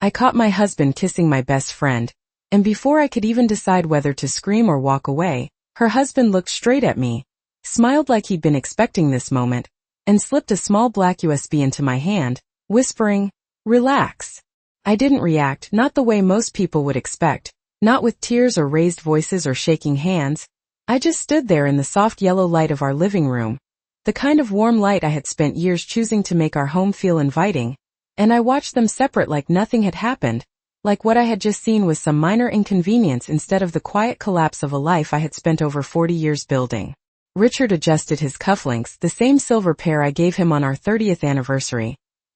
I caught my husband kissing my best friend, and before I could even decide whether to scream or walk away, her husband looked straight at me, smiled like he'd been expecting this moment, and slipped a small black USB into my hand, whispering, "Relax." I didn't react, not the way most people would expect, not with tears or raised voices or shaking hands. I just stood there in the soft yellow light of our living room, the kind of warm light I had spent years choosing to make our home feel inviting, and I watched them separate like nothing had happened, like what I had just seen was some minor inconvenience instead of the quiet collapse of a life I had spent over 40 years building. Richard adjusted his cufflinks, the same silver pair I gave him on our 30th anniversary,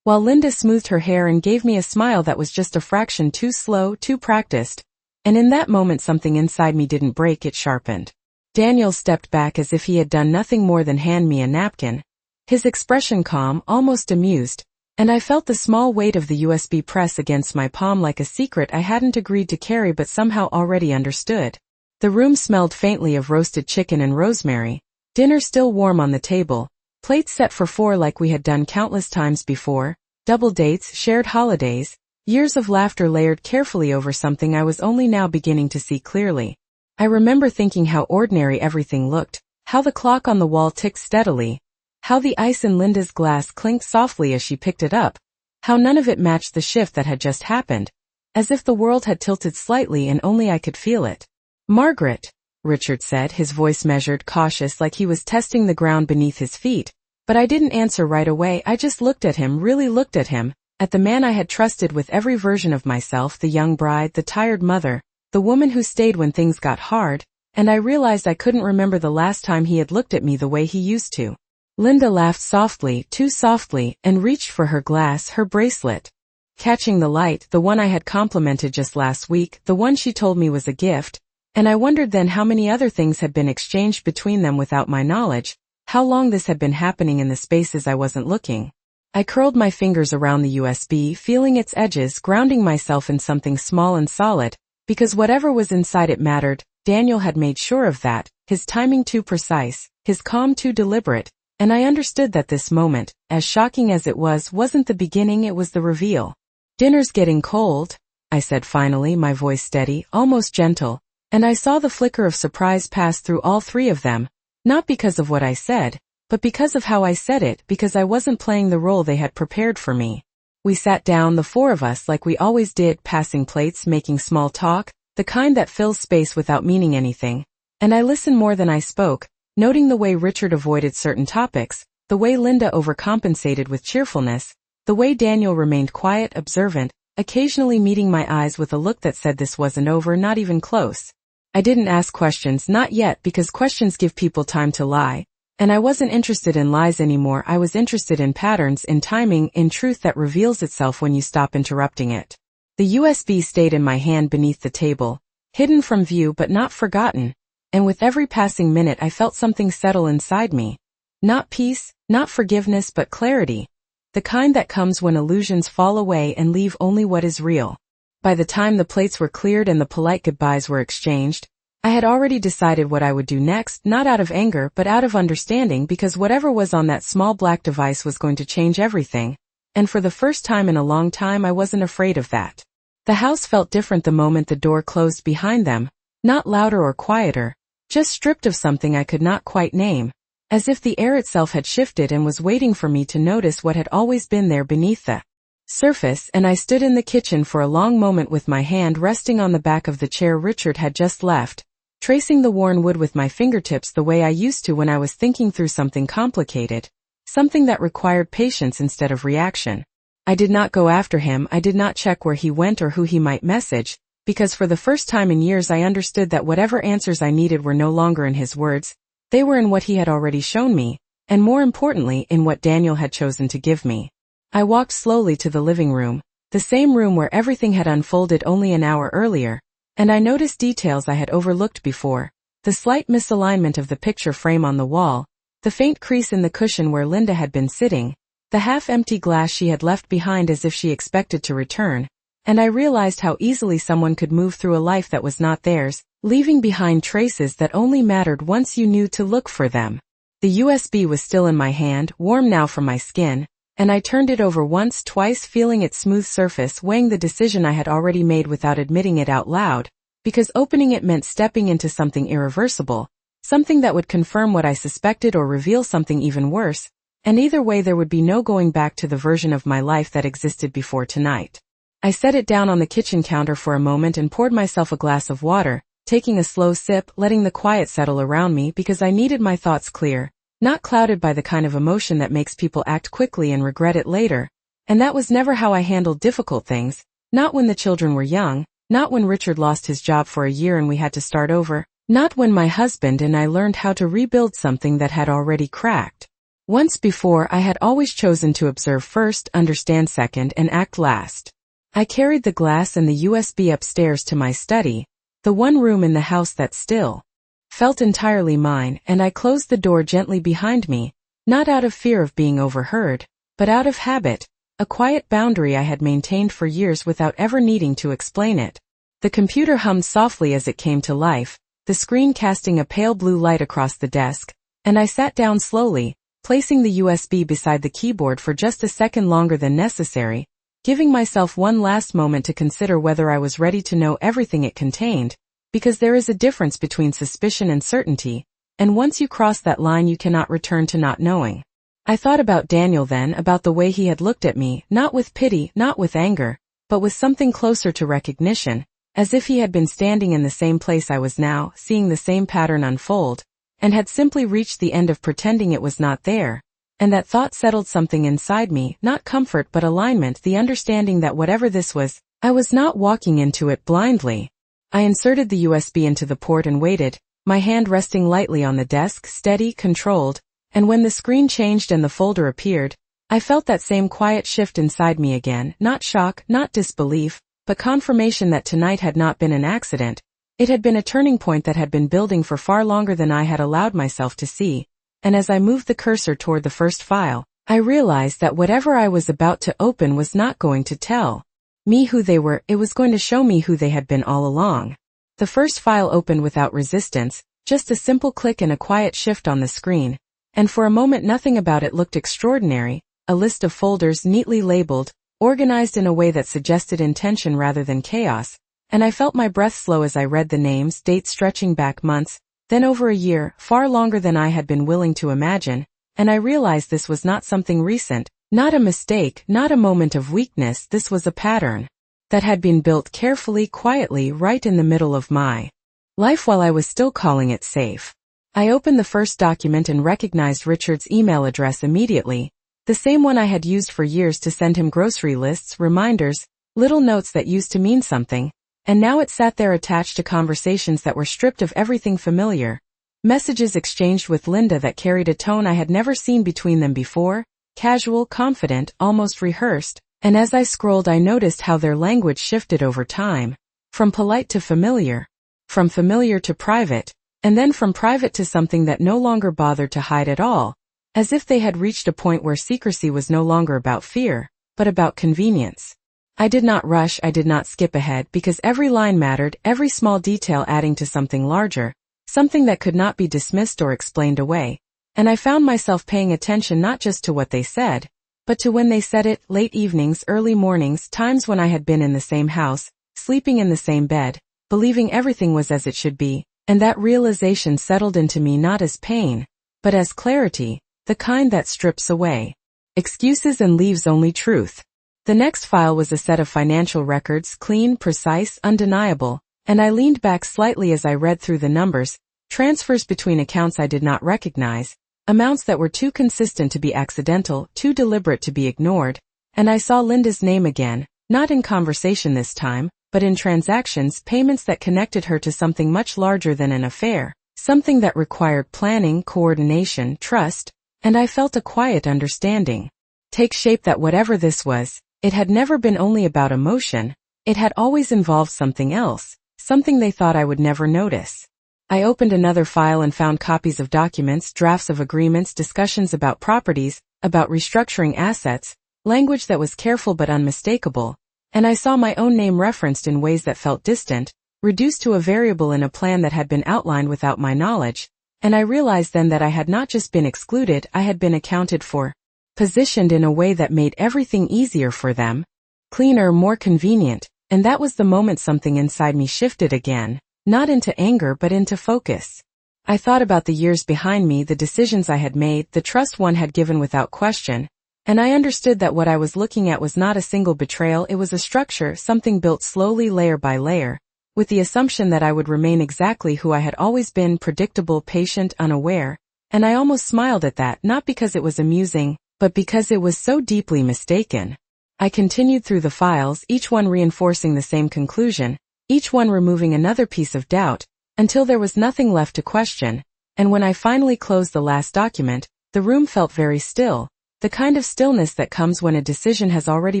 while Linda smoothed her hair and gave me a smile that was just a fraction too slow, too practiced, and in that moment something inside me didn't break, it sharpened. Daniel stepped back as if he had done nothing more than hand me a napkin, his expression calm, almost amused, and I felt the small weight of the USB press against my palm like a secret I hadn't agreed to carry but somehow already understood. The room smelled faintly of roasted chicken and rosemary, dinner still warm on the table, plates set for 4 like we had done countless times before, double dates, shared holidays, years of laughter layered carefully over something I was only now beginning to see clearly. I remember thinking how ordinary everything looked, how the clock on the wall ticked steadily, how the ice in Linda's glass clinked softly as she picked it up, how none of it matched the shift that had just happened, as if the world had tilted slightly and only I could feel it. "Margaret," Richard said, his voice measured, cautious, like he was testing the ground beneath his feet, but I didn't answer right away. I just looked at him, really looked at him, at the man I had trusted with every version of myself, the young bride, the tired mother, the woman who stayed when things got hard, and I realized I couldn't remember the last time he had looked at me the way he used to. Linda laughed softly, too softly, and reached for her glass, her bracelet. Catching the light, the one I had complimented just last week, the one she told me was a gift, and I wondered then how many other things had been exchanged between them without my knowledge, how long this had been happening in the spaces I wasn't looking. I curled my fingers around the USB, feeling its edges, grounding myself in something small and solid, because whatever was inside it mattered. Daniel had made sure of that, his timing too precise, his calm too deliberate, and I understood that this moment, as shocking as it was, wasn't the beginning, it was the reveal. "Dinner's getting cold," I said finally, my voice steady, almost gentle, and I saw the flicker of surprise pass through all 3 of them, not because of what I said, but because of how I said it, because I wasn't playing the role they had prepared for me. We sat down, the 4 of us, like we always did, passing plates, making small talk, the kind that fills space without meaning anything, and I listened more than I spoke, noting the way Richard avoided certain topics, the way Linda overcompensated with cheerfulness, the way Daniel remained quiet, observant, occasionally meeting my eyes with a look that said this wasn't over, not even close. I didn't ask questions, not yet, because questions give people time to lie, and I wasn't interested in lies anymore. I was interested in patterns, in timing, in truth that reveals itself when you stop interrupting it. The USB stayed in my hand beneath the table, hidden from view but not forgotten, and with every passing minute I felt something settle inside me. Not peace, not forgiveness, but clarity. The kind that comes when illusions fall away and leave only what is real. By the time the plates were cleared and the polite goodbyes were exchanged, I had already decided what I would do next, not out of anger but out of understanding, because whatever was on that small black device was going to change everything, and for the first time in a long time I wasn't afraid of that. The house felt different the moment the door closed behind them, not louder or quieter, just stripped of something I could not quite name, as if the air itself had shifted and was waiting for me to notice what had always been there beneath the surface. And I stood in the kitchen for a long moment with my hand resting on the back of the chair Richard had just left, tracing the worn wood with my fingertips the way I used to when I was thinking through something complicated, something that required patience instead of reaction. I did not go after him, I did not check where he went or who he might message, because for the first time in years I understood that whatever answers I needed were no longer in his words, they were in what he had already shown me, and more importantly, in what Daniel had chosen to give me. I walked slowly to the living room, the same room where everything had unfolded only an hour earlier, and I noticed details I had overlooked before, the slight misalignment of the picture frame on the wall, the faint crease in the cushion where Linda had been sitting, the half-empty glass she had left behind as if she expected to return, and I realized how easily someone could move through a life that was not theirs, leaving behind traces that only mattered once you knew to look for them. The USB was still in my hand, warm now from my skin, and I turned it over once, twice, feeling its smooth surface, weighing the decision I had already made without admitting it out loud, because opening it meant stepping into something irreversible, something that would confirm what I suspected or reveal something even worse, and either way there would be no going back to the version of my life that existed before tonight. I set it down on the kitchen counter for a moment and poured myself a glass of water, taking a slow sip, letting the quiet settle around me because I needed my thoughts clear, not clouded by the kind of emotion that makes people act quickly and regret it later. And that was never how I handled difficult things, not when the children were young, not when Richard lost his job for a year and we had to start over, not when my husband and I learned how to rebuild something that had already cracked. Once before, I had always chosen to observe first, understand second, and act last. I carried the glass and the USB upstairs to my study, the one room in the house that still felt entirely mine, and I closed the door gently behind me, not out of fear of being overheard, but out of habit, a quiet boundary I had maintained for years without ever needing to explain it. The computer hummed softly as it came to life, the screen casting a pale blue light across the desk, and I sat down slowly, placing the USB beside the keyboard for just a second longer than necessary, giving myself one last moment to consider whether I was ready to know everything it contained, because there is a difference between suspicion and certainty, and once you cross that line you cannot return to not knowing. I thought about Daniel then, about the way he had looked at me, not with pity, not with anger, but with something closer to recognition, as if he had been standing in the same place I was now, seeing the same pattern unfold, and had simply reached the end of pretending it was not there. And that thought settled something inside me, not comfort but alignment, the understanding that whatever this was, I was not walking into it blindly. I inserted the USB into the port and waited, my hand resting lightly on the desk, steady, controlled, and when the screen changed and the folder appeared, I felt that same quiet shift inside me again, not shock, not disbelief, but confirmation that tonight had not been an accident. It had been a turning point that had been building for far longer than I had allowed myself to see, and as I moved the cursor toward the first file, I realized that whatever I was about to open was not going to tell me who they were, it was going to show me who they had been all along. The first file opened without resistance, just a simple click and a quiet shift on the screen, and for a moment nothing about it looked extraordinary, a list of folders neatly labeled, organized in a way that suggested intention rather than chaos, and I felt my breath slow as I read the names, dates stretching back months, then over a year, far longer than I had been willing to imagine, and I realized this was not something recent, not a mistake, not a moment of weakness, this was a pattern that had been built carefully, quietly, right in the middle of my life while I was still calling it safe. I opened the first document and recognized Richard's email address immediately, the same one I had used for years to send him grocery lists, reminders, little notes that used to mean something, and now it sat there attached to conversations that were stripped of everything familiar, messages exchanged with Linda that carried a tone I had never seen between them before, casual, confident, almost rehearsed, and as I scrolled I noticed how their language shifted over time, from polite to familiar, from familiar to private, and then from private to something that no longer bothered to hide at all, as if they had reached a point where secrecy was no longer about fear, but about convenience. I did not rush, I did not skip ahead, because every line mattered, every small detail adding to something larger, something that could not be dismissed or explained away, and I found myself paying attention not just to what they said, but to when they said it, late evenings, early mornings, times when I had been in the same house, sleeping in the same bed, believing everything was as it should be, and that realization settled into me not as pain, but as clarity, the kind that strips away excuses and leaves only truth. The next file was a set of financial records, clean, precise, undeniable, and I leaned back slightly as I read through the numbers, transfers between accounts I did not recognize, amounts that were too consistent to be accidental, too deliberate to be ignored, and I saw Linda's name again, not in conversation this time, but in transactions, payments that connected her to something much larger than an affair, something that required planning, coordination, trust, and I felt a quiet understanding take shape that whatever this was, it had never been only about emotion, it had always involved something else, something they thought I would never notice. I opened another file and found copies of documents, drafts of agreements, discussions about properties, about restructuring assets, language that was careful but unmistakable, and I saw my own name referenced in ways that felt distant, reduced to a variable in a plan that had been outlined without my knowledge, and I realized then that I had not just been excluded, I had been accounted for. positioned in a way that made everything easier for them, cleaner, more convenient, and that was the moment something inside me shifted again, not into anger but into focus. I thought about the years behind me, the decisions I had made, the trust one had given without question, and I understood that what I was looking at was not a single betrayal, it was a structure, something built slowly layer by layer, with the assumption that I would remain exactly who I had always been, predictable, patient, unaware, and I almost smiled at that, not because it was amusing, but because it was so deeply mistaken. I continued through the files, each one reinforcing the same conclusion, each one removing another piece of doubt, until there was nothing left to question, and when I finally closed the last document, the room felt very still, the kind of stillness that comes when a decision has already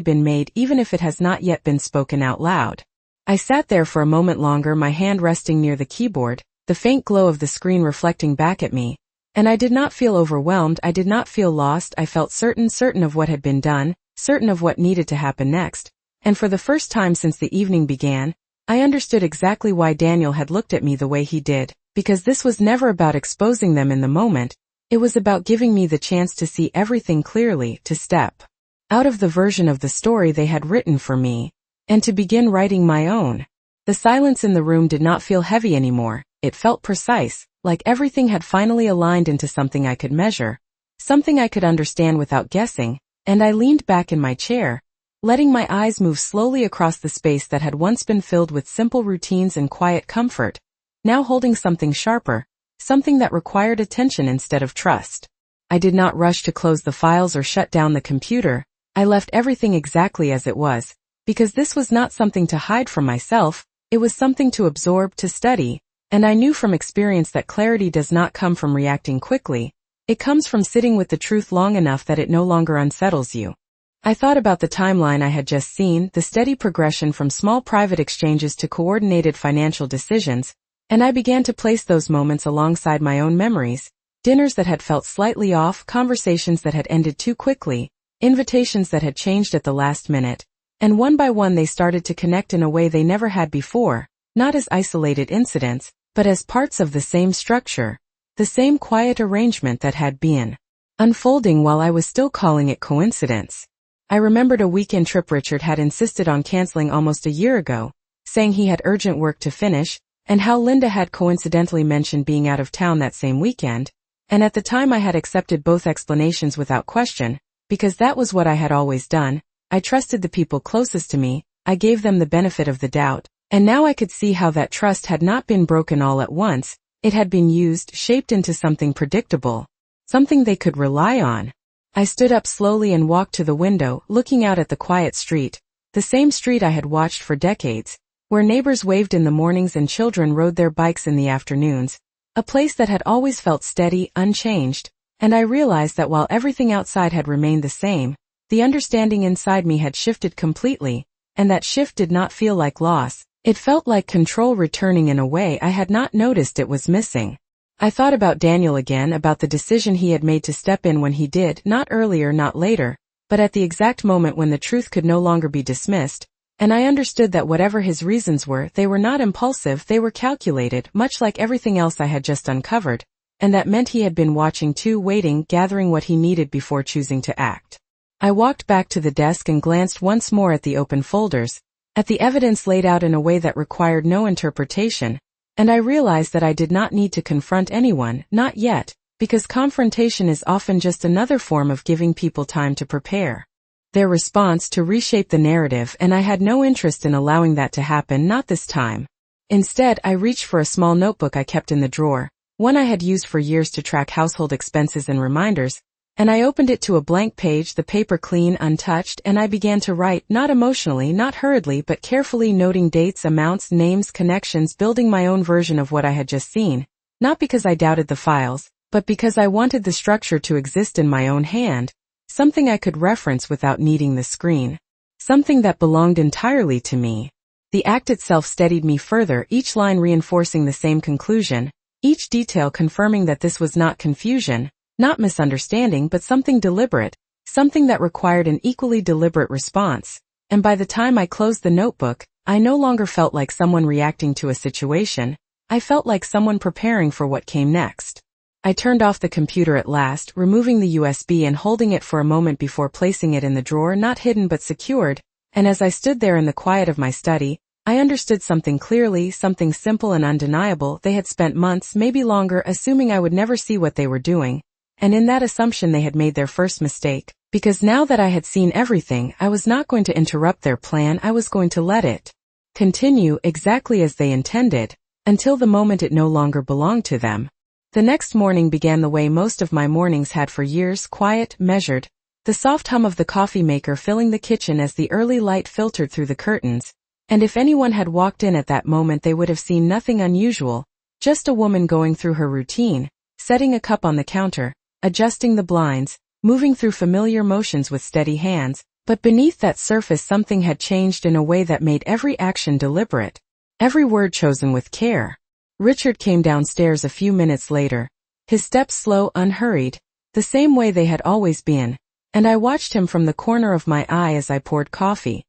been made even if it has not yet been spoken out loud. I sat there for a moment longer, my hand resting near the keyboard, the faint glow of the screen reflecting back at me, and I did not feel overwhelmed, I did not feel lost, I felt certain of what had been done, certain of what needed to happen next, and for the first time since the evening began, I understood exactly why Daniel had looked at me the way he did, because this was never about exposing them in the moment, it was about giving me the chance to see everything clearly, to step out of the version of the story they had written for me, and to begin writing my own. The silence in the room did not feel heavy anymore, it felt precise, like everything had finally aligned into something I could measure, something I could understand without guessing, and I leaned back in my chair, letting my eyes move slowly across the space that had once been filled with simple routines and quiet comfort, now holding something sharper, something that required attention instead of trust. I did not rush to close the files or shut down the computer, I left everything exactly as it was, because this was not something to hide from myself, it was something to absorb, to study, and I knew from experience that clarity does not come from reacting quickly, it comes from sitting with the truth long enough that it no longer unsettles you. I thought about the timeline I had just seen, the steady progression from small private exchanges to coordinated financial decisions, and I began to place those moments alongside my own memories, dinners that had felt slightly off, conversations that had ended too quickly, invitations that had changed at the last minute, and one by one they started to connect in a way they never had before, not as isolated incidents, but as parts of the same structure, the same quiet arrangement that had been unfolding while I was still calling it coincidence. I remembered a weekend trip Richard had insisted on canceling almost a year ago, saying he had urgent work to finish, and how Linda had coincidentally mentioned being out of town that same weekend, and at the time I had accepted both explanations without question, because that was what I had always done, I trusted the people closest to me, I gave them the benefit of the doubt, and now I could see how that trust had not been broken all at once, it had been used, shaped into something predictable, something they could rely on. I stood up slowly and walked to the window, looking out at the quiet street, the same street I had watched for decades, where neighbors waved in the mornings and children rode their bikes in the afternoons, a place that had always felt steady, unchanged, and I realized that while everything outside had remained the same, the understanding inside me had shifted completely, and that shift did not feel like loss, it felt like control returning in a way I had not noticed it was missing. I thought about Daniel again, about the decision he had made to step in when he did, not earlier, not later, but at the exact moment when the truth could no longer be dismissed, and I understood that whatever his reasons were, they were not impulsive, they were calculated, much like everything else I had just uncovered, and that meant he had been watching too, waiting, gathering what he needed before choosing to act. I walked back to the desk and glanced once more at the open folders, at the evidence laid out in a way that required no interpretation, and I realized that I did not need to confront anyone, not yet, because confrontation is often just another form of giving people time to prepare their response, to reshape the narrative, and I had no interest in allowing that to happen, not this time. Instead, I reached for a small notebook I kept in the drawer, one I had used for years to track household expenses and reminders, and I opened it to a blank page, the paper clean, untouched, and I began to write, not emotionally, not hurriedly, but carefully, noting dates, amounts, names, connections, building my own version of what I had just seen, not because I doubted the files, but because I wanted the structure to exist in my own hand, something I could reference without needing the screen, something that belonged entirely to me. The act itself steadied me further, each line reinforcing the same conclusion, each detail confirming that this was not confusion, not misunderstanding, but something deliberate, something that required an equally deliberate response, and by the time I closed the notebook, I no longer felt like someone reacting to a situation, I felt like someone preparing for what came next. I turned off the computer at last, removing the USB and holding it for a moment before placing it in the drawer, not hidden but secured, and as I stood there in the quiet of my study, I understood something clearly, something simple and undeniable. They had spent months, maybe longer, assuming I would never see what they were doing, and in that assumption they had made their first mistake, because now that I had seen everything, I was not going to interrupt their plan. I was going to let it continue exactly as they intended, until the moment it no longer belonged to them. The next morning began the way most of my mornings had for years, quiet, measured, the soft hum of the coffee maker filling the kitchen as the early light filtered through the curtains, and if anyone had walked in at that moment they would have seen nothing unusual, just a woman going through her routine, setting a cup on the counter, adjusting the blinds, moving through familiar motions with steady hands, but beneath that surface something had changed in a way that made every action deliberate, every word chosen with care. Richard came downstairs a few minutes later, his steps slow, unhurried, the same way they had always been, and I watched him from the corner of my eye as I poured coffee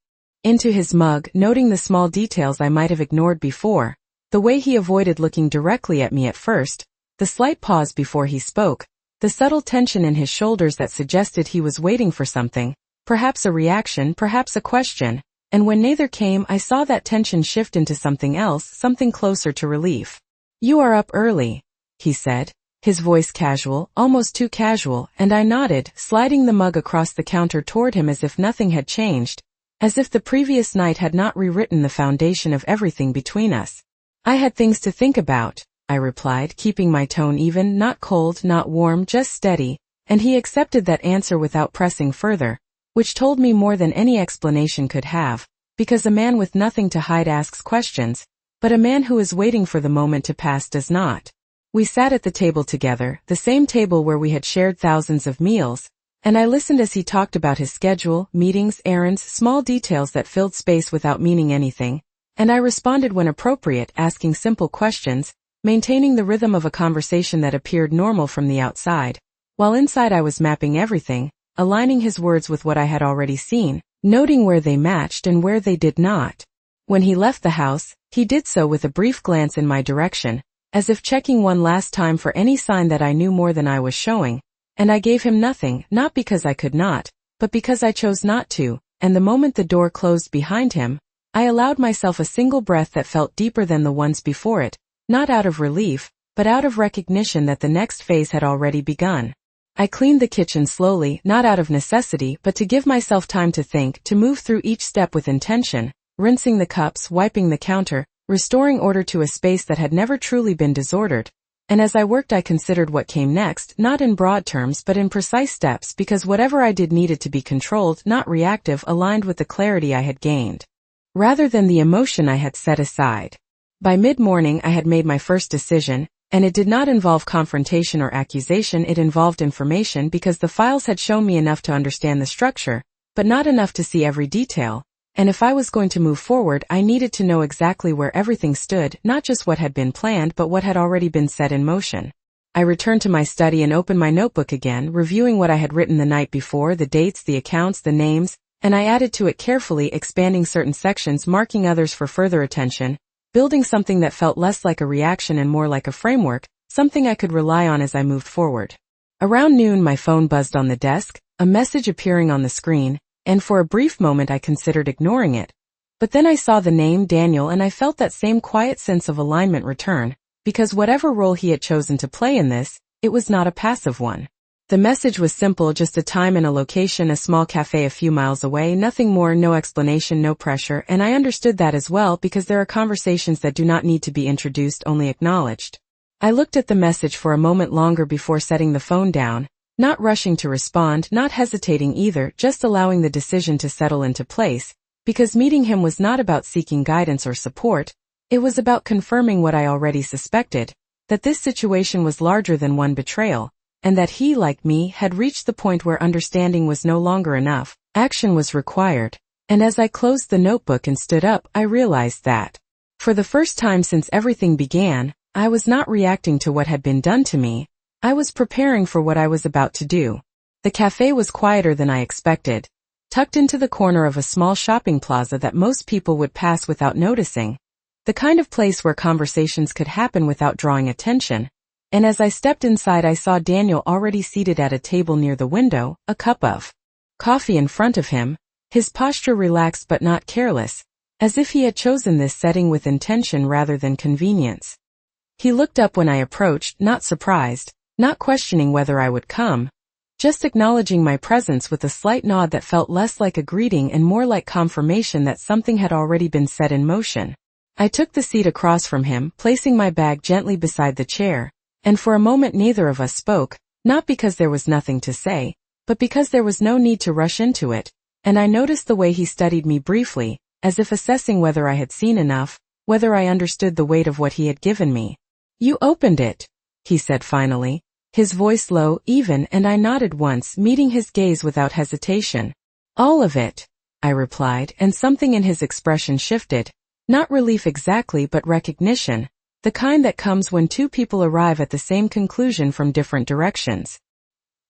into his mug, noting the small details I might have ignored before, the way he avoided looking directly at me at first, the slight pause before he spoke, the subtle tension in his shoulders that suggested he was waiting for something, perhaps a reaction, perhaps a question, and when neither came I saw that tension shift into something else, something closer to relief. "You are up early," he said, his voice casual, almost too casual, and I nodded, sliding the mug across the counter toward him as if nothing had changed, as if the previous night had not rewritten the foundation of everything between us. "I had things to think about," I replied, keeping my tone even, not cold, not warm, just steady, and he accepted that answer without pressing further, which told me more than any explanation could have, because a man with nothing to hide asks questions, but a man who is waiting for the moment to pass does not. We sat at the table together, the same table where we had shared thousands of meals, and I listened as he talked about his schedule, meetings, errands, small details that filled space without meaning anything, and I responded when appropriate, asking simple questions, maintaining the rhythm of a conversation that appeared normal from the outside, while inside I was mapping everything, aligning his words with what I had already seen, noting where they matched and where they did not. When he left the house, he did so with a brief glance in my direction, as if checking one last time for any sign that I knew more than I was showing, and I gave him nothing, not because I could not, but because I chose not to, and the moment the door closed behind him, I allowed myself a single breath that felt deeper than the ones before it, not out of relief, but out of recognition that the next phase had already begun. I cleaned the kitchen slowly, not out of necessity, but to give myself time to think, to move through each step with intention, rinsing the cups, wiping the counter, restoring order to a space that had never truly been disordered. And as I worked I considered what came next, not in broad terms but in precise steps, because whatever I did needed to be controlled, not reactive, aligned with the clarity I had gained, rather than the emotion I had set aside. By mid-morning I had made my first decision, and it did not involve confrontation or accusation, it involved information, because the files had shown me enough to understand the structure, but not enough to see every detail, and if I was going to move forward I needed to know exactly where everything stood, not just what had been planned but what had already been set in motion. I returned to my study and opened my notebook again, reviewing what I had written the night before, the dates, the accounts, the names, and I added to it carefully, expanding certain sections, marking others for further attention, building something that felt less like a reaction and more like a framework, something I could rely on as I moved forward. Around noon my phone buzzed on the desk, a message appearing on the screen, and for a brief moment I considered ignoring it. But then I saw the name Daniel and I felt that same quiet sense of alignment return, because whatever role he had chosen to play in this, it was not a passive one. The message was simple, just a time and a location, a small cafe a few miles away, nothing more, no explanation, no pressure, and I understood that as well, because there are conversations that do not need to be introduced, only acknowledged. I looked at the message for a moment longer before setting the phone down, not rushing to respond, not hesitating either, just allowing the decision to settle into place, because meeting him was not about seeking guidance or support, it was about confirming what I already suspected, that this situation was larger than one betrayal, and that he, like me, had reached the point where understanding was no longer enough, action was required. And as I closed the notebook and stood up, I realized that, for the first time since everything began, I was not reacting to what had been done to me, I was preparing for what I was about to do. The cafe was quieter than I expected, tucked into the corner of a small shopping plaza that most people would pass without noticing, the kind of place where conversations could happen without drawing attention. and as I stepped inside I saw Daniel already seated at a table near the window, a cup of coffee in front of him, his posture relaxed but not careless, as if he had chosen this setting with intention rather than convenience. He looked up when I approached, not surprised, not questioning whether I would come, just acknowledging my presence with a slight nod that felt less like a greeting and more like confirmation that something had already been set in motion. I took the seat across from him, placing my bag gently beside the chair, and for a moment neither of us spoke, not because there was nothing to say, but because there was no need to rush into it, and I noticed the way he studied me briefly, as if assessing whether I had seen enough, whether I understood the weight of what he had given me. "You opened it," he said finally, his voice low, even, and I nodded once, meeting his gaze without hesitation. "All of it," I replied, and something in his expression shifted, not relief exactly but recognition, the kind that comes when two people arrive at the same conclusion from different directions.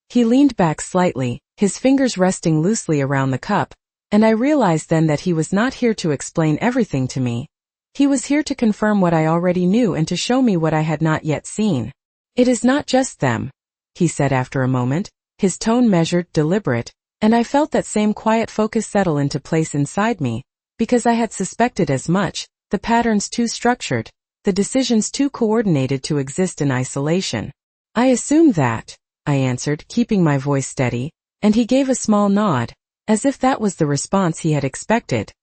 He leaned back slightly, his fingers resting loosely around the cup, and I realized then that he was not here to explain everything to me. He was here to confirm what I already knew and to show me what I had not yet seen. "It is not just them," he said after a moment, his tone measured, deliberate, and I felt that same quiet focus settle into place inside me, because I had suspected as much, the patterns too structured, the decisions too coordinated to exist in isolation. "I assumed that," I answered, keeping my voice steady, and he gave a small nod, as if that was the response he had expected.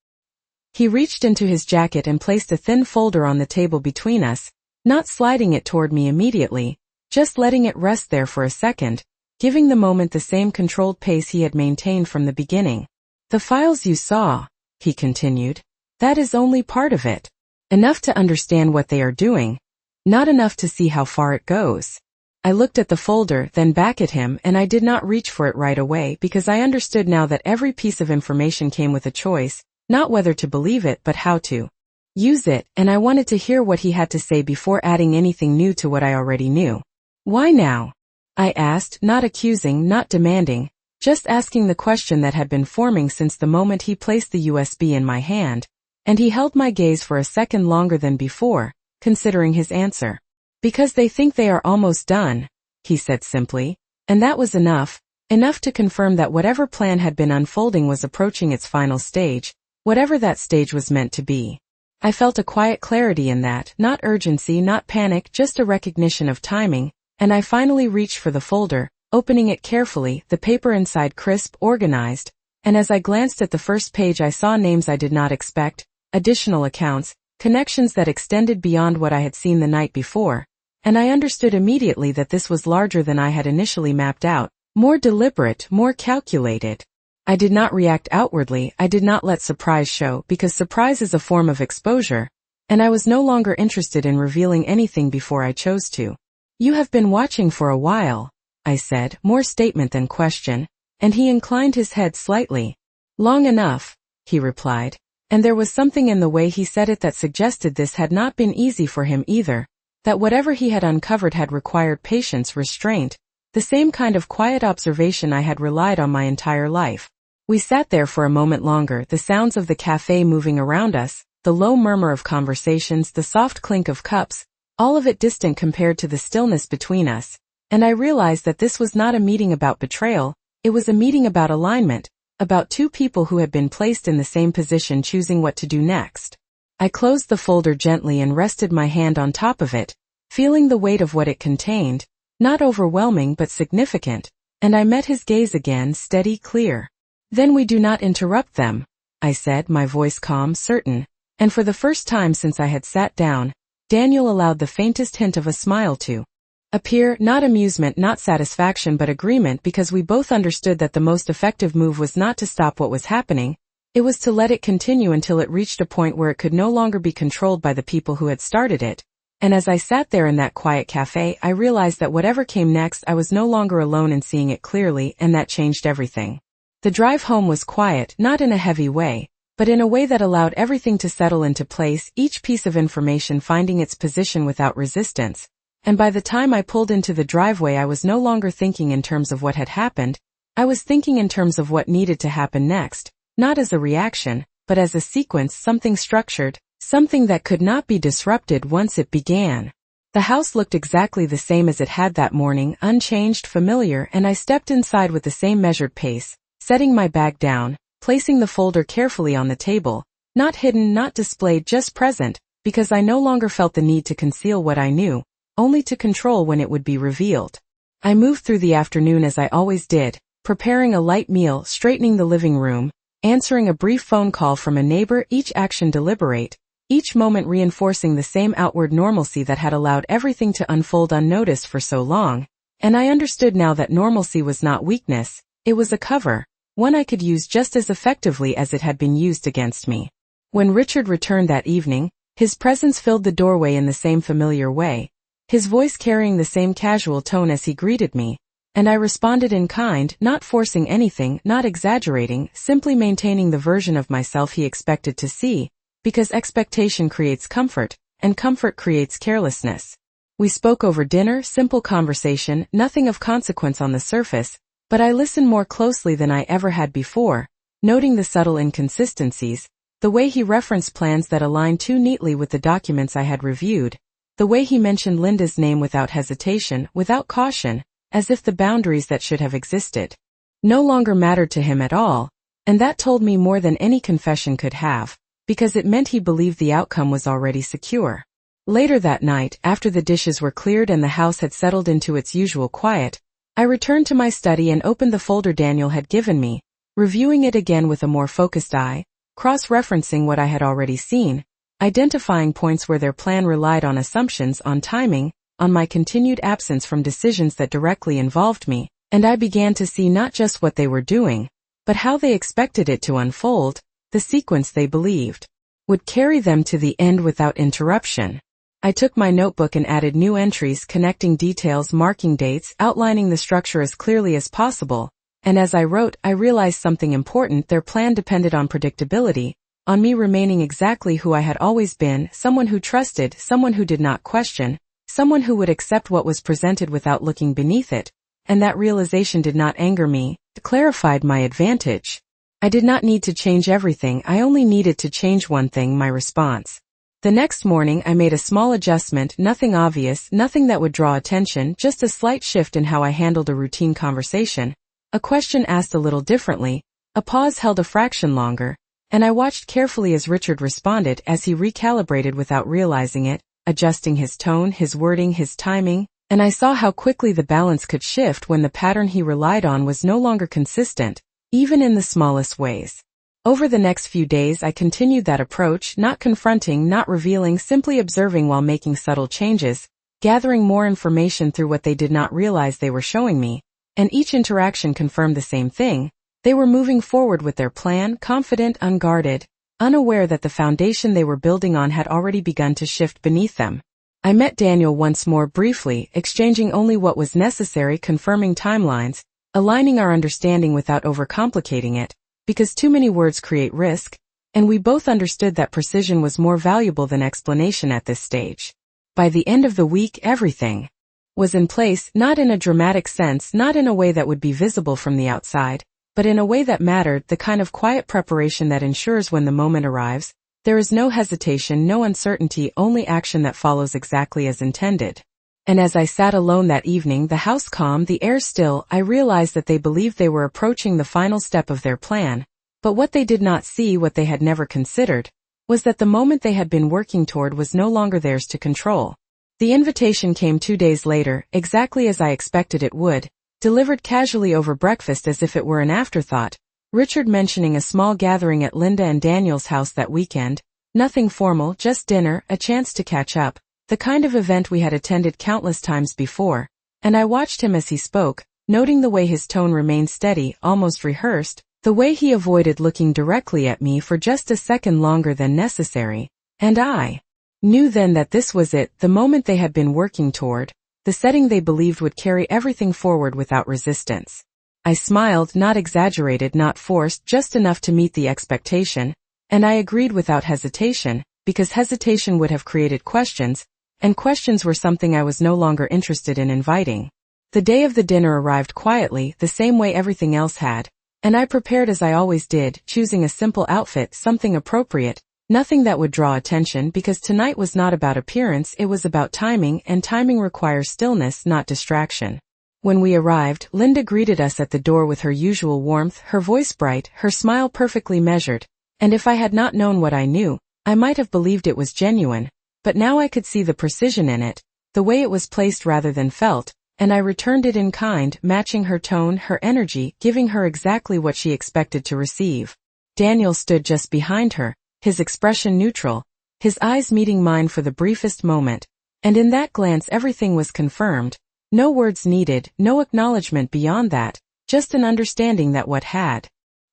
He reached into his jacket and placed a thin folder on the table between us, not sliding it toward me immediately, just letting it rest there for a second, giving the moment the same controlled pace he had maintained from the beginning. "The files you saw," he continued, "that is only part of it. Enough to understand what they are doing, not enough to see how far it goes." I looked at the folder, then back at him, and I did not reach for it right away because I understood now that every piece of information came with a choice, not whether to believe it but how to use it, and I wanted to hear what he had to say before adding anything new to what I already knew. "Why now?" I asked, not accusing, not demanding, just asking the question that had been forming since the moment he placed the USB in my hand, and he held my gaze for a second longer than before, considering his answer. "Because they think they are almost done," he said simply, and that was enough to confirm that whatever plan had been unfolding was approaching its final stage, whatever that stage was meant to be. I felt a quiet clarity in that, not urgency, not panic, just a recognition of timing, and I finally reached for the folder, opening it carefully, the paper inside crisp, organized, and as I glanced at the first page I saw names I did not expect, additional accounts, connections that extended beyond what I had seen the night before, and I understood immediately that this was larger than I had initially mapped out, more deliberate, more calculated. I did not react outwardly, I did not let surprise show, because surprise is a form of exposure, and I was no longer interested in revealing anything before I chose to. "You have been watching for a while," I said, more statement than question, and he inclined his head slightly. "Long enough," he replied, and there was something in the way he said it that suggested this had not been easy for him either, that whatever he had uncovered had required patience, restraint, the same kind of quiet observation I had relied on my entire life. We sat there for a moment longer, the sounds of the cafe moving around us, the low murmur of conversations, the soft clink of cups, all of it distant compared to the stillness between us, and I realized that this was not a meeting about betrayal, it was a meeting about alignment, about two people who had been placed in the same position choosing what to do next. I closed the folder gently and rested my hand on top of it, feeling the weight of what it contained, not overwhelming but significant, and I met his gaze again, steady, clear. "Then we do not interrupt them," I said, my voice calm, certain, and for the first time since I had sat down, Daniel allowed the faintest hint of a smile to appear, not amusement, not satisfaction but agreement, because we both understood that the most effective move was not to stop what was happening, it was to let it continue until it reached a point where it could no longer be controlled by the people who had started it. And as I sat there in that quiet cafe, I realized that whatever came next I was no longer alone in seeing it clearly, and that changed everything. The drive home was quiet, not in a heavy way, but in a way that allowed everything to settle into place, each piece of information finding its position without resistance. And by the time I pulled into the driveway I was no longer thinking in terms of what had happened, I was thinking in terms of what needed to happen next, not as a reaction, but as a sequence, something structured, something that could not be disrupted once it began. The house looked exactly the same as it had that morning, unchanged, familiar, and I stepped inside with the same measured pace, setting my bag down, placing the folder carefully on the table, not hidden, not displayed, just present, because I no longer felt the need to conceal what I knew, only to control when it would be revealed. I moved through the afternoon as I always did, preparing a light meal, straightening the living room, answering a brief phone call from a neighbor, each action deliberate, each moment reinforcing the same outward normalcy that had allowed everything to unfold unnoticed for so long, and I understood now that normalcy was not weakness, it was a cover, one I could use just as effectively as it had been used against me. When Richard returned that evening, his presence filled the doorway in the same familiar way, his voice carrying the same casual tone as he greeted me, and I responded in kind, not forcing anything, not exaggerating, simply maintaining the version of myself he expected to see, because expectation creates comfort, and comfort creates carelessness. We spoke over dinner, simple conversation, nothing of consequence on the surface, but I listened more closely than I ever had before, noting the subtle inconsistencies, the way he referenced plans that aligned too neatly with the documents I had reviewed, the way he mentioned Linda's name without hesitation, without caution, as if the boundaries that should have existed no longer mattered to him at all, and that told me more than any confession could have, because it meant he believed the outcome was already secure. Later that night, after the dishes were cleared and the house had settled into its usual quiet, I returned to my study and opened the folder Daniel had given me, reviewing it again with a more focused eye, cross-referencing what I had already seen, identifying points where their plan relied on assumptions, on timing, on my continued absence from decisions that directly involved me, and I began to see not just what they were doing, but how they expected it to unfold, the sequence they believed would carry them to the end without interruption. I took my notebook and added new entries, connecting details, marking dates, outlining the structure as clearly as possible, and as I wrote, I realized something important. Their plan depended on predictability, on me remaining exactly who I had always been, someone who trusted, someone who did not question, someone who would accept what was presented without looking beneath it, and that realization did not anger me, it clarified my advantage. I did not need to change everything, I only needed to change one thing, my response. The next morning I made a small adjustment, nothing obvious, nothing that would draw attention, just a slight shift in how I handled a routine conversation, a question asked a little differently, a pause held a fraction longer, and I watched carefully as Richard responded, as he recalibrated without realizing it, adjusting his tone, his wording, his timing, and I saw how quickly the balance could shift when the pattern he relied on was no longer consistent, even in the smallest ways. Over the next few days I continued that approach, not confronting, not revealing, simply observing while making subtle changes, gathering more information through what they did not realize they were showing me, and each interaction confirmed the same thing. They were moving forward with their plan, confident, unguarded, unaware that the foundation they were building on had already begun to shift beneath them. I met Daniel once more briefly, exchanging only what was necessary, confirming timelines, aligning our understanding without overcomplicating it, because too many words create risk, and we both understood that precision was more valuable than explanation at this stage. By the end of the week, everything was in place, not in a dramatic sense, not in a way that would be visible from the outside, but in a way that mattered, the kind of quiet preparation that ensures when the moment arrives, there is no hesitation, no uncertainty, only action that follows exactly as intended. And as I sat alone that evening, the house calm, the air still, I realized that they believed they were approaching the final step of their plan, but what they did not see, what they had never considered, was that the moment they had been working toward was no longer theirs to control. The invitation came 2 days later, exactly as I expected it would, delivered casually over breakfast as if it were an afterthought, Richard mentioning a small gathering at Linda and Daniel's house that weekend, nothing formal, just dinner, a chance to catch up, the kind of event we had attended countless times before, and I watched him as he spoke, noting the way his tone remained steady, almost rehearsed, the way he avoided looking directly at me for just a second longer than necessary, and I knew then that this was it, the moment they had been working toward, the setting they believed would carry everything forward without resistance. I smiled, not exaggerated, not forced, just enough to meet the expectation, and I agreed without hesitation, because hesitation would have created questions, and questions were something I was no longer interested in inviting. The day of the dinner arrived quietly, the same way everything else had, and I prepared as I always did, choosing a simple outfit, something appropriate, Nothing that would draw attention because tonight was not about appearance, it was about timing, and timing requires stillness, not distraction. When we arrived, Linda greeted us at the door with her usual warmth, her voice bright, her smile perfectly measured, and if I had not known what I knew, I might have believed it was genuine, but now I could see the precision in it, the way it was placed rather than felt, and I returned it in kind, matching her tone, her energy, giving her exactly what she expected to receive. Daniel stood just behind her, his expression neutral, his eyes meeting mine for the briefest moment, and in that glance everything was confirmed. No words needed, no acknowledgement beyond that, just an understanding that what had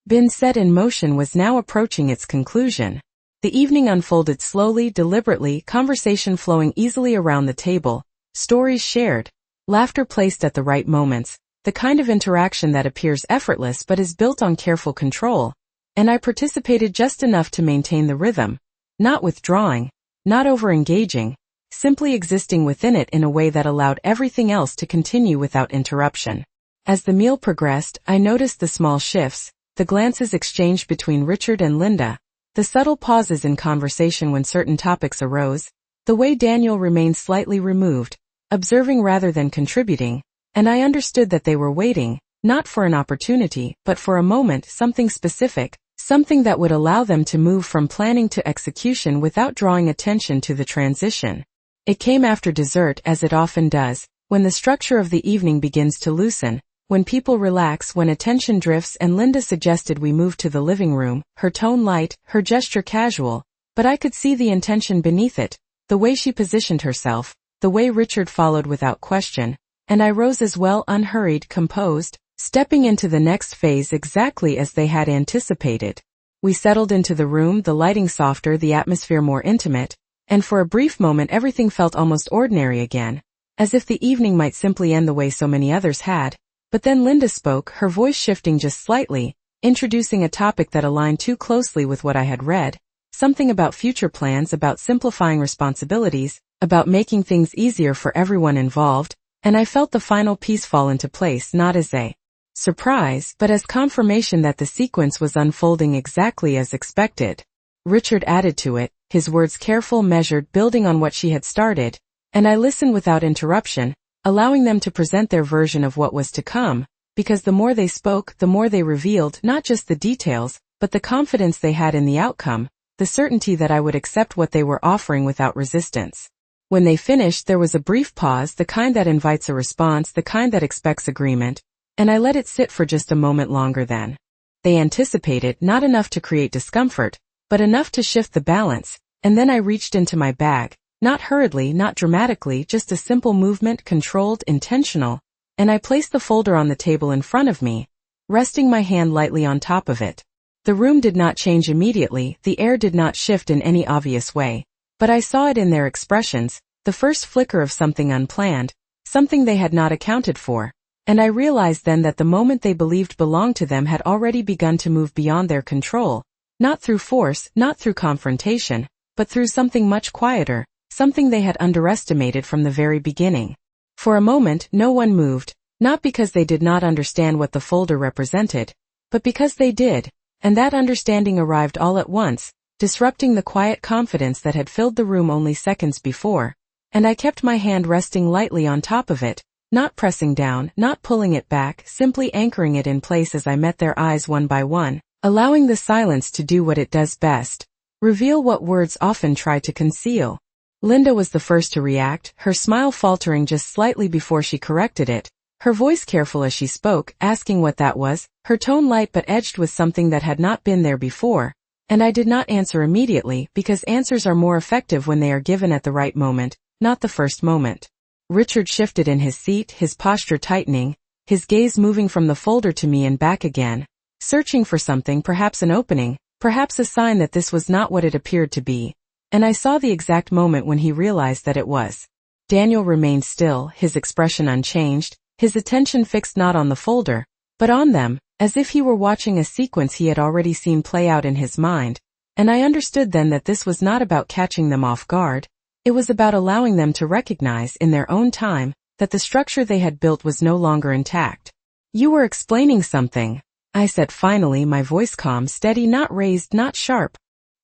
been set in motion was now approaching its conclusion. The evening unfolded slowly, deliberately, conversation flowing easily around the table, stories shared, laughter placed at the right moments, the kind of interaction that appears effortless but is built on careful control, and I participated just enough to maintain the rhythm, not withdrawing, not over-engaging, simply existing within it in a way that allowed everything else to continue without interruption. As the meal progressed, I noticed the small shifts, the glances exchanged between Richard and Linda, the subtle pauses in conversation when certain topics arose, the way Daniel remained slightly removed, observing rather than contributing, and I understood that they were waiting, not for an opportunity, but for a moment, something specific, something that would allow them to move from planning to execution without drawing attention to the transition. It came after dessert, as it often does, when the structure of the evening begins to loosen, when people relax, when attention drifts, and Linda suggested we move to the living room, her tone light, her gesture casual, but I could see the intention beneath it, the way she positioned herself, the way Richard followed without question, and I rose as well, unhurried, composed, stepping into the next phase exactly as they had anticipated. We settled into the room, the lighting softer, the atmosphere more intimate, and for a brief moment everything felt almost ordinary again, as if the evening might simply end the way so many others had. But then Linda spoke, her voice shifting just slightly, introducing a topic that aligned too closely with what I had read, something about future plans, about simplifying responsibilities, about making things easier for everyone involved, and I felt the final piece fall into place not as a surprise, but as confirmation that the sequence was unfolding exactly as expected. Richard added to it, his words careful, measured, building on what she had started, and I listened without interruption, allowing them to present their version of what was to come, because the more they spoke, the more they revealed not just the details, but the confidence they had in the outcome, the certainty that I would accept what they were offering without resistance. When they finished, there was a brief pause, the kind that invites a response, the kind that expects agreement, and I let it sit for just a moment longer than they anticipated, not enough to create discomfort, but enough to shift the balance, and then I reached into my bag, not hurriedly, not dramatically, just a simple movement, controlled, intentional, and I placed the folder on the table in front of me, resting my hand lightly on top of it. The room did not change immediately, the air did not shift in any obvious way, but I saw it in their expressions, the first flicker of something unplanned, something they had not accounted for, and I realized then that the moment they believed belonged to them had already begun to move beyond their control, not through force, not through confrontation, but through something much quieter, something they had underestimated from the very beginning. For a moment, no one moved, not because they did not understand what the folder represented, but because they did, and that understanding arrived all at once, disrupting the quiet confidence that had filled the room only seconds before, and I kept my hand resting lightly on top of it, not pressing down, not pulling it back, simply anchoring it in place as I met their eyes one by one, allowing the silence to do what it does best, reveal what words often try to conceal. Linda was the first to react, her smile faltering just slightly before she corrected it, her voice careful as she spoke, asking what that was, her tone light but edged with something that had not been there before, and I did not answer immediately because answers are more effective when they are given at the right moment, not the first moment. Richard shifted in his seat, his posture tightening, his gaze moving from the folder to me and back again, searching for something, perhaps an opening, perhaps a sign that this was not what it appeared to be, and I saw the exact moment when he realized that it was. Daniel remained still, his expression unchanged, his attention fixed not on the folder, but on them, as if he were watching a sequence he had already seen play out in his mind, and I understood then that this was not about catching them off guard, it was about allowing them to recognize in their own time that the structure they had built was no longer intact. "You were explaining something," I said finally, my voice calm, steady, not raised, not sharp.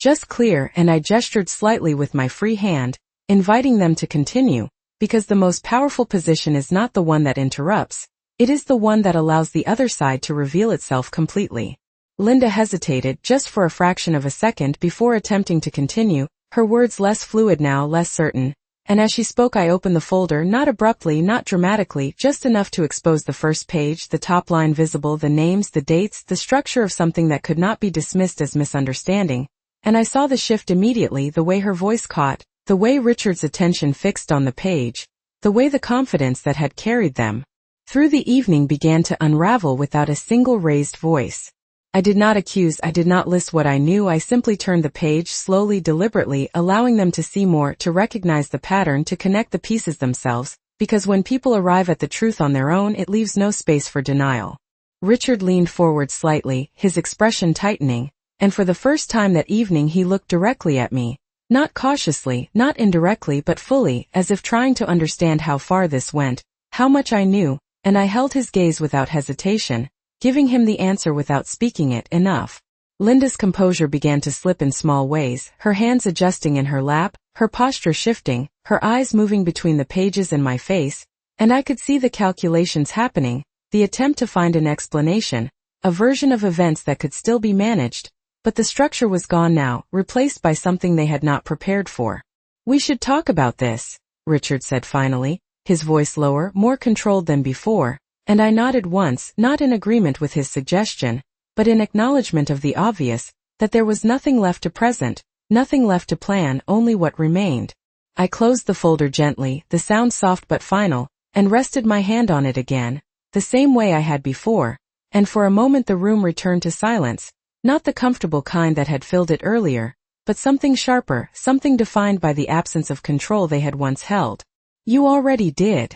Just clear, and I gestured slightly with my free hand, inviting them to continue, because the most powerful position is not the one that interrupts, it is the one that allows the other side to reveal itself completely. Linda hesitated just for a fraction of a second before attempting to continue, her words less fluid now, less certain, and as she spoke I opened the folder, not abruptly, not dramatically, just enough to expose the first page, the top line visible, the names, the dates, the structure of something that could not be dismissed as misunderstanding, and I saw the shift immediately, the way her voice caught, the way Richard's attention fixed on the page, the way the confidence that had carried them through the evening began to unravel without a single raised voice. I did not accuse, I did not list what I knew, I simply turned the page slowly, deliberately, allowing them to see more, to recognize the pattern, to connect the pieces themselves, because when people arrive at the truth on their own, it leaves no space for denial. Richard leaned forward slightly, his expression tightening, and for the first time that evening he looked directly at me, not cautiously, not indirectly, but fully, as if trying to understand how far this went, how much I knew, and I held his gaze without hesitation, giving him the answer without speaking it. Enough. Linda's composure began to slip in small ways, her hands adjusting in her lap, her posture shifting, her eyes moving between the pages and my face, and I could see the calculations happening, the attempt to find an explanation, a version of events that could still be managed, but the structure was gone now, replaced by something they had not prepared for. "We should talk about this," Richard said finally, his voice lower, more controlled than before, and I nodded once, not in agreement with his suggestion, but in acknowledgement of the obvious, that there was nothing left to present, nothing left to plan, only what remained. I closed the folder gently, the sound soft but final, and rested my hand on it again, the same way I had before, and for a moment the room returned to silence, not the comfortable kind that had filled it earlier, but something sharper, something defined by the absence of control they had once held. "You already did,"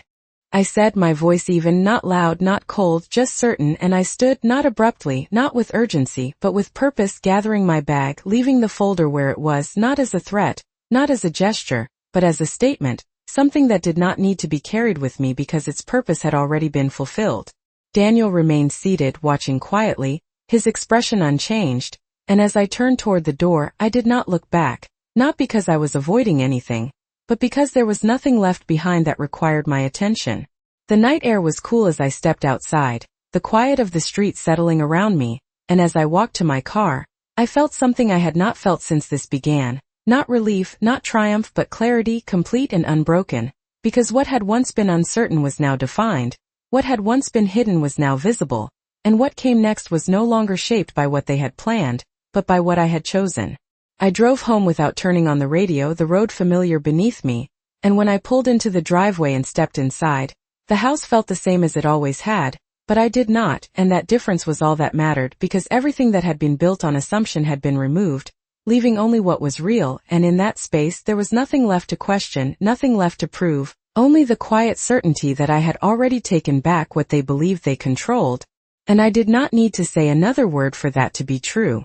I said, my voice even, not loud, not cold, just certain, and I stood, not abruptly, not with urgency, but with purpose, gathering my bag, leaving the folder where it was, not as a threat, not as a gesture, but as a statement, something that did not need to be carried with me because its purpose had already been fulfilled. Daniel remained seated, watching quietly, his expression unchanged, and as I turned toward the door, I did not look back, not because I was avoiding anything, but because there was nothing left behind that required my attention. The night air was cool as I stepped outside, the quiet of the street settling around me, and as I walked to my car, I felt something I had not felt since this began, not relief, not triumph, but clarity, complete and unbroken, because what had once been uncertain was now defined, what had once been hidden was now visible, and what came next was no longer shaped by what they had planned, but by what I had chosen. I drove home without turning on the radio, the road familiar beneath me, and when I pulled into the driveway and stepped inside, the house felt the same as it always had, but I did not, and that difference was all that mattered because everything that had been built on assumption had been removed, leaving only what was real, and in that space there was nothing left to question, nothing left to prove, only the quiet certainty that I had already taken back what they believed they controlled, and I did not need to say another word for that to be true.